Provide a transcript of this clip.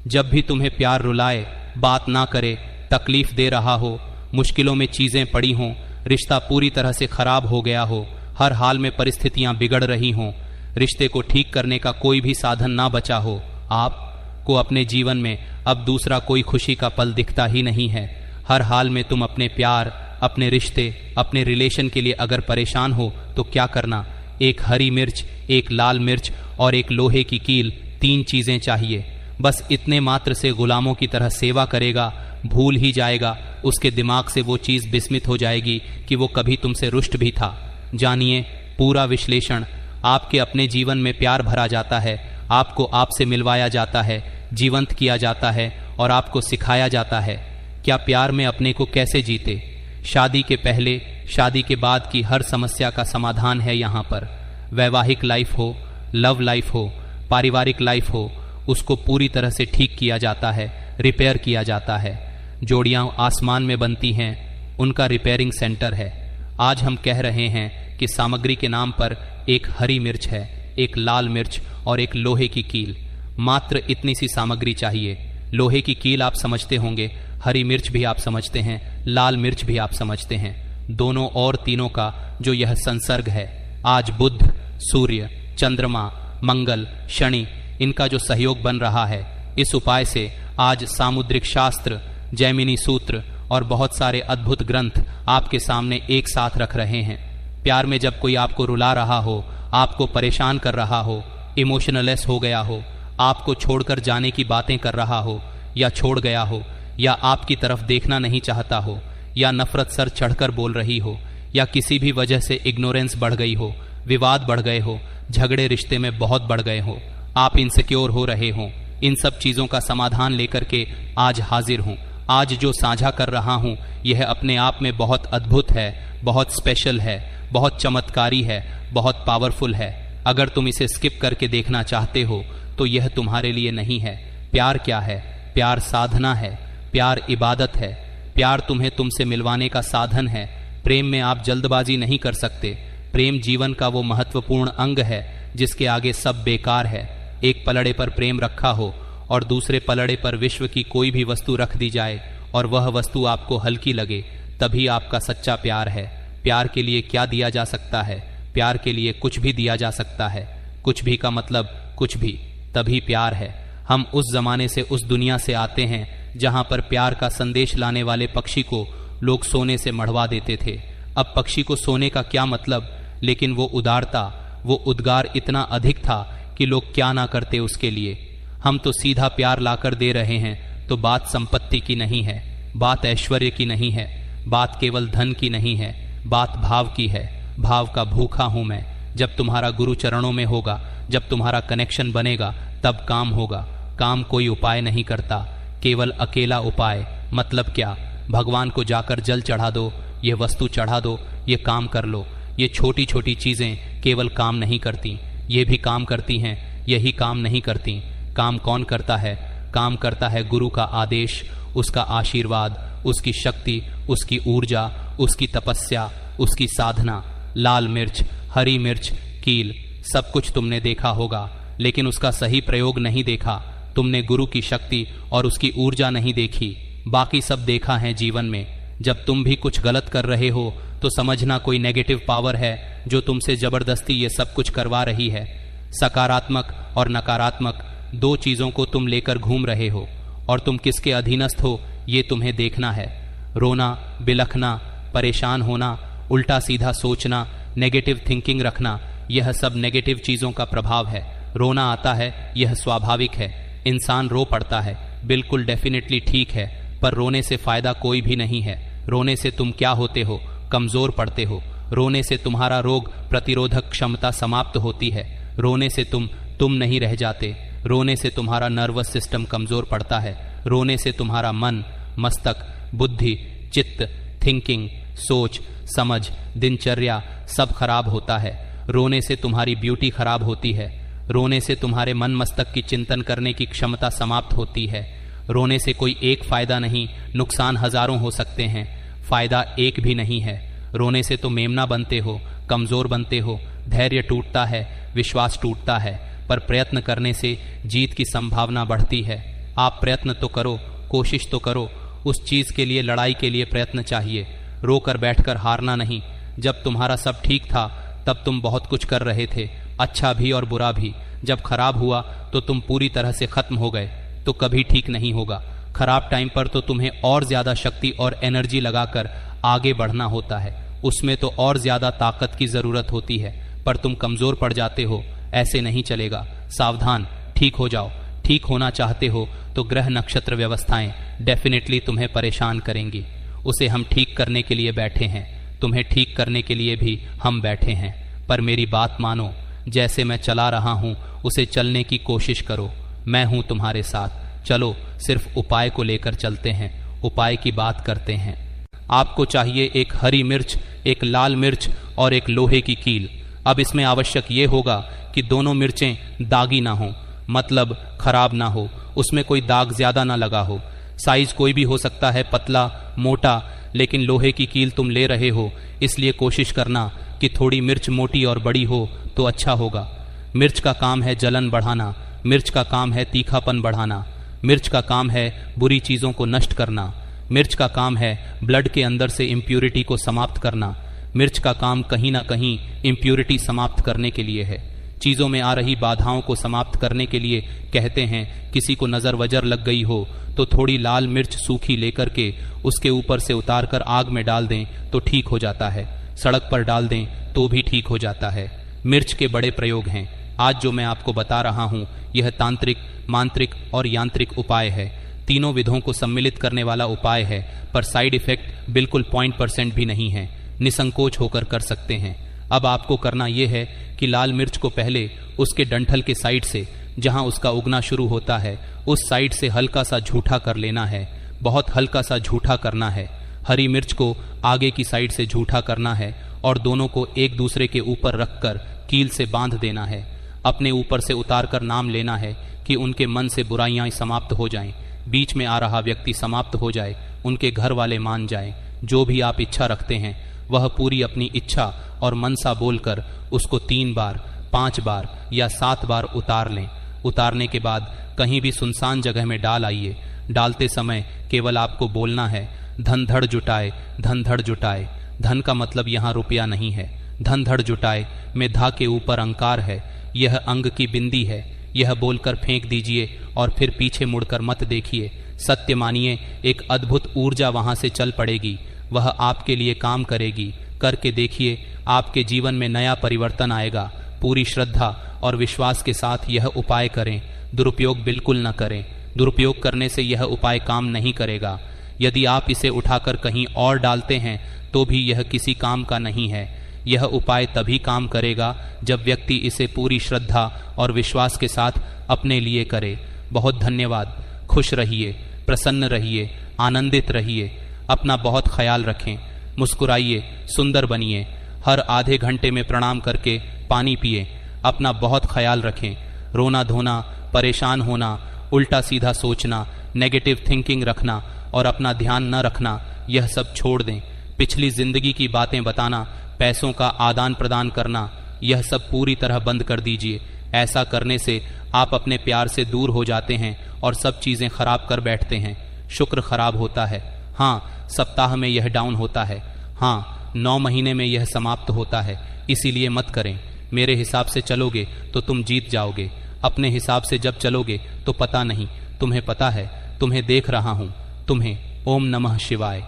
जब भी तुम्हें प्यार रुलाए, बात ना करे, तकलीफ दे रहा हो, मुश्किलों में चीजें पड़ी हों, रिश्ता पूरी तरह से खराब हो गया हो, हर हाल में परिस्थितियां बिगड़ रही हों, रिश्ते को ठीक करने का कोई भी साधन ना बचा हो, आपको अपने जीवन में अब दूसरा कोई खुशी का पल दिखता ही नहीं है। हर हाल में तुम अपने प्यार, अपने रिश्ते, अपने रिलेशन के लिए अगर परेशान हो तो क्या करना, एक हरी मिर्च, एक लाल मिर्च और एक लोहे की कील, 3 चीजें चाहिए। बस इतने मात्र से गुलामों की तरह सेवा करेगा, भूल ही जाएगा, उसके दिमाग से वो चीज विस्मित हो जाएगी कि वो कभी तुमसे रुष्ट भी था। जानिए पूरा विश्लेषण। आपके अपने जीवन में प्यार भरा जाता है, आपको आपसे मिलवाया जाता है, जीवंत किया जाता है और आपको सिखाया जाता है क्या प्यार में अपने को कैसे जीते। शादी के पहले, शादी के बाद की हर समस्या का समाधान है यहाँ पर। वैवाहिक लाइफ हो, लव लाइफ हो, पारिवारिक लाइफ हो, उसको पूरी तरह से ठीक किया जाता है, रिपेयर किया जाता है। जोड़ियां आसमान में बनती हैं, उनका रिपेयरिंग सेंटर है। आज हम कह रहे हैं कि सामग्री के नाम पर एक हरी मिर्च है, एक लाल मिर्च और एक लोहे की कील। मात्र इतनी सी सामग्री चाहिए। लोहे की कील आप समझते होंगे, हरी मिर्च भी आप समझते हैं, लाल मिर्च भी आप समझते हैं। दोनों और तीनों का जो यह संसर्ग है, आज बुध, सूर्य, चंद्रमा, मंगल, शनि, इनका जो सहयोग बन रहा है, इस उपाय से आज सामुद्रिक शास्त्र, जैमिनी सूत्र और बहुत सारे अद्भुत ग्रंथ आपके सामने एक साथ रख रहे हैं। प्यार में जब कोई आपको रुला रहा हो, आपको परेशान कर रहा हो, इमोशनलेस हो गया हो, आपको छोड़कर जाने की बातें कर रहा हो या छोड़ गया हो, या आपकी तरफ देखना नहीं चाहता हो, या नफरत सर चढ़कर बोल रही हो, या किसी भी वजह से इग्नोरेंस बढ़ गई हो, विवाद बढ़ गए हो, झगड़े रिश्ते में बहुत बढ़ गए हो, आप इनसिक्योर हो रहे हो, इन सब चीजों का समाधान लेकर के आज हाजिर हूं। आज जो साझा कर रहा हूं यह अपने आप में बहुत अद्भुत है, बहुत स्पेशल है, बहुत चमत्कारी है, बहुत पावरफुल है। अगर तुम इसे स्किप करके देखना चाहते हो तो यह तुम्हारे लिए नहीं है। प्यार क्या है? प्यार साधना है, प्यार इबादत है, प्यार तुम्हें तुमसे मिलवाने का साधन है। प्रेम में आप जल्दबाजी नहीं कर सकते। प्रेम जीवन का वो महत्वपूर्ण अंग है जिसके आगे सब बेकार है। एक पलड़े पर प्रेम रखा हो और दूसरे पलड़े पर विश्व की कोई भी वस्तु रख दी जाए और वह वस्तु आपको हल्की लगे, तभी आपका सच्चा प्यार है। प्यार के लिए क्या दिया जा सकता है? प्यार के लिए कुछ भी दिया जा सकता है। कुछ भी का मतलब कुछ भी, तभी प्यार है। हम उस जमाने से, उस दुनिया से आते हैं जहां पर प्यार का संदेश लाने वाले पक्षी को लोग सोने से मढ़वा देते थे। अब पक्षी को सोने का क्या मतलब, लेकिन वो उदारता, वो उद्गार इतना अधिक था कि लोग क्या ना करते उसके लिए। हम तो सीधा प्यार लाकर दे रहे हैं। तो बात संपत्ति की नहीं है, बात ऐश्वर्य की नहीं है, बात केवल धन की नहीं है, बात भाव की है। भाव का भूखा हूं मैं। जब तुम्हारा गुरु चरणों में होगा, जब तुम्हारा कनेक्शन बनेगा, तब काम होगा। काम कोई उपाय नहीं करता, केवल अकेला उपाय। मतलब क्या? भगवान को जाकर जल चढ़ा दो, ये वस्तु चढ़ा दो, ये काम कर लो। ये छोटी छोटी चीजें केवल काम नहीं करती, ये भी काम करती हैं, यही काम नहीं करती। काम कौन करता है? काम करता है गुरु का आदेश, उसका आशीर्वाद, उसकी शक्ति, उसकी ऊर्जा, उसकी तपस्या, उसकी साधना। लाल मिर्च, हरी मिर्च, कील, सब कुछ तुमने देखा होगा, लेकिन उसका सही प्रयोग नहीं देखा। तुमने गुरु की शक्ति और उसकी ऊर्जा नहीं देखी, बाकी सब देखा है जीवन में। जब तुम भी कुछ गलत कर रहे हो तो समझना कोई नेगेटिव पावर है जो तुमसे जबरदस्ती ये सब कुछ करवा रही है। सकारात्मक और नकारात्मक दो चीजों को तुम लेकर घूम रहे हो और तुम किसके अधीनस्थ हो ये तुम्हें देखना है। रोना, बिलखना, परेशान होना, उल्टा सीधा सोचना, नेगेटिव थिंकिंग रखना, यह सब नेगेटिव चीजों का प्रभाव है। रोना आता है, यह स्वाभाविक है, इंसान रो पड़ता है, बिल्कुल डेफिनेटली ठीक है, पर रोने से फायदा कोई भी नहीं है। रोने से तुम क्या होते हो? कमजोर पड़ते हो। रोने से तुम्हारा रोग प्रतिरोधक क्षमता समाप्त होती है। रोने से तुम नहीं रह जाते। रोने से तुम्हारा नर्वस सिस्टम कमजोर पड़ता है। रोने से तुम्हारा मन, मस्तक, बुद्धि, चित्त, थिंकिंग, सोच, समझ, दिनचर्या सब खराब होता है। रोने से तुम्हारी ब्यूटी खराब होती है। रोने से तुम्हारे मन मस्तक की चिंतन करने की क्षमता समाप्त होती है। रोने से कोई एक फायदा नहीं, नुकसान हजारों हो सकते हैं, फायदा एक भी नहीं है। रोने से तो मेमना बनते हो, कमजोर बनते हो, धैर्य टूटता है, विश्वास टूटता है, पर प्रयत्न करने से जीत की संभावना बढ़ती है। आप प्रयत्न तो करो, कोशिश तो करो। उस चीज के लिए, लड़ाई के लिए प्रयत्न चाहिए। रोकर बैठकर हारना नहीं। जब तुम्हारा सब ठीक था तब तुम बहुत कुछ कर रहे थे, अच्छा भी और बुरा भी। जब खराब हुआ तो तुम पूरी तरह से खत्म हो गए, तो कभी ठीक नहीं होगा। खराब टाइम पर तो तुम्हें और ज्यादा शक्ति और एनर्जी लगाकर आगे बढ़ना होता है, उसमें तो और ज्यादा ताकत की जरूरत होती है, पर तुम कमजोर पड़ जाते हो। ऐसे नहीं चलेगा, सावधान, ठीक हो जाओ। ठीक होना चाहते हो तो ग्रह नक्षत्र व्यवस्थाएं डेफिनेटली तुम्हें परेशान करेंगी। उसे हम ठीक करने के लिए बैठे हैं, तुम्हें ठीक करने के लिए भी हम बैठे हैं। पर मेरी बात मानो, जैसे मैं चला रहा हूं उसे चलने की कोशिश करो। मैं हूं तुम्हारे साथ। चलो, सिर्फ उपाय को लेकर चलते हैं, उपाय की बात करते हैं। आपको चाहिए एक हरी मिर्च, एक लाल मिर्च और एक लोहे की कील। अब इसमें आवश्यक ये होगा कि दोनों मिर्चें दागी ना हो, मतलब खराब ना हो, उसमें कोई दाग ज्यादा ना लगा हो। साइज कोई भी हो सकता है, पतला, मोटा, लेकिन लोहे की कील तुम ले रहे हो, इसलिए कोशिश करना कि थोड़ी मिर्च मोटी और बड़ी हो तो अच्छा होगा। मिर्च का काम है जलन बढ़ाना, मिर्च का काम है तीखापन बढ़ाना, मिर्च का काम है बुरी चीजों को नष्ट करना, मिर्च का काम है ब्लड के अंदर से इम्प्यूरिटी को समाप्त करना। मिर्च का काम कहीं ना कहीं इम्प्यूरिटी समाप्त करने के लिए है, चीजों में आ रही बाधाओं को समाप्त करने के लिए। कहते हैं किसी को नजर वजर लग गई हो तो थोड़ी लाल मिर्च सूखी लेकर के उसके ऊपर से उतार कर आग में डाल दें तो ठीक हो जाता है, सड़क पर डाल दें तो भी ठीक हो जाता है। मिर्च के बड़े प्रयोग हैं। आज जो मैं आपको बता रहा हूँ यह तांत्रिक, मांत्रिक और यांत्रिक उपाय है। तीनों विधों को सम्मिलित करने वाला उपाय है, पर साइड इफेक्ट बिल्कुल 0% भी नहीं है। निसंकोच होकर कर सकते हैं। अब आपको करना यह है कि लाल मिर्च को पहले उसके डंठल के साइड से, जहां उसका उगना शुरू होता है, उस साइड से हल्का सा झूठा कर लेना है, बहुत हल्का सा झूठा करना है। हरी मिर्च को आगे की साइड से झूठा करना है और दोनों को एक दूसरे के ऊपर रखकर कील से बांध देना है। अपने ऊपर से उतार कर नाम लेना है कि उनके मन से बुराइयां समाप्त हो जाएं, बीच में आ रहा व्यक्ति समाप्त हो जाए, उनके घर वाले मान जाएं। जो भी आप इच्छा रखते हैं वह पूरी अपनी इच्छा और मनसा बोलकर उसको 3 बार, 5 बार या 7 बार उतार लें। उतारने के बाद कहीं भी सुनसान जगह में डाल आइए। डालते समय केवल आपको बोलना है, धन धड़ जुटाए, धन धड़ जुटाए। धन का मतलब यहाँ रुपया नहीं है। धन धड़ जुटाए में धा के ऊपर अंकार है, यह अंग की बिंदी है। यह बोलकर फेंक दीजिए और फिर पीछे मुड़कर मत देखिए। सत्य मानिए, एक अद्भुत ऊर्जा वहां से चल पड़ेगी, वह आपके लिए काम करेगी। करके देखिए, आपके जीवन में नया परिवर्तन आएगा। पूरी श्रद्धा और विश्वास के साथ यह उपाय करें, दुरुपयोग बिल्कुल न करें। दुरुपयोग करने से यह उपाय काम नहीं करेगा। यदि आप इसे उठाकर कहीं और डालते हैं तो भी यह किसी काम का नहीं है। यह उपाय तभी काम करेगा जब व्यक्ति इसे पूरी श्रद्धा और विश्वास के साथ अपने लिए करे। बहुत धन्यवाद। खुश रहिए, प्रसन्न रहिए, आनंदित रहिए। अपना बहुत ख्याल रखें, मुस्कुराइए, सुंदर बनिए। हर आधे घंटे में प्रणाम करके पानी पिए। अपना बहुत ख्याल रखें। रोना धोना, परेशान होना, उल्टा सीधा सोचना, नेगेटिव थिंकिंग रखना और अपना ध्यान न रखना, यह सब छोड़ दें। पिछली जिंदगी की बातें बताना, पैसों का आदान प्रदान करना, यह सब पूरी तरह बंद कर दीजिए। ऐसा करने से आप अपने प्यार से दूर हो जाते हैं और सब चीजें खराब कर बैठते हैं। शुक्र खराब होता है, हाँ, सप्ताह में यह डाउन होता है, हाँ, 9 महीने में यह समाप्त होता है। इसीलिए मत करें। मेरे हिसाब से चलोगे तो तुम जीत जाओगे। अपने हिसाब से जब चलोगे तो पता नहीं। तुम्हें पता है, तुम्हें देख रहा हूं, तुम्हें। ओम नमः शिवाय।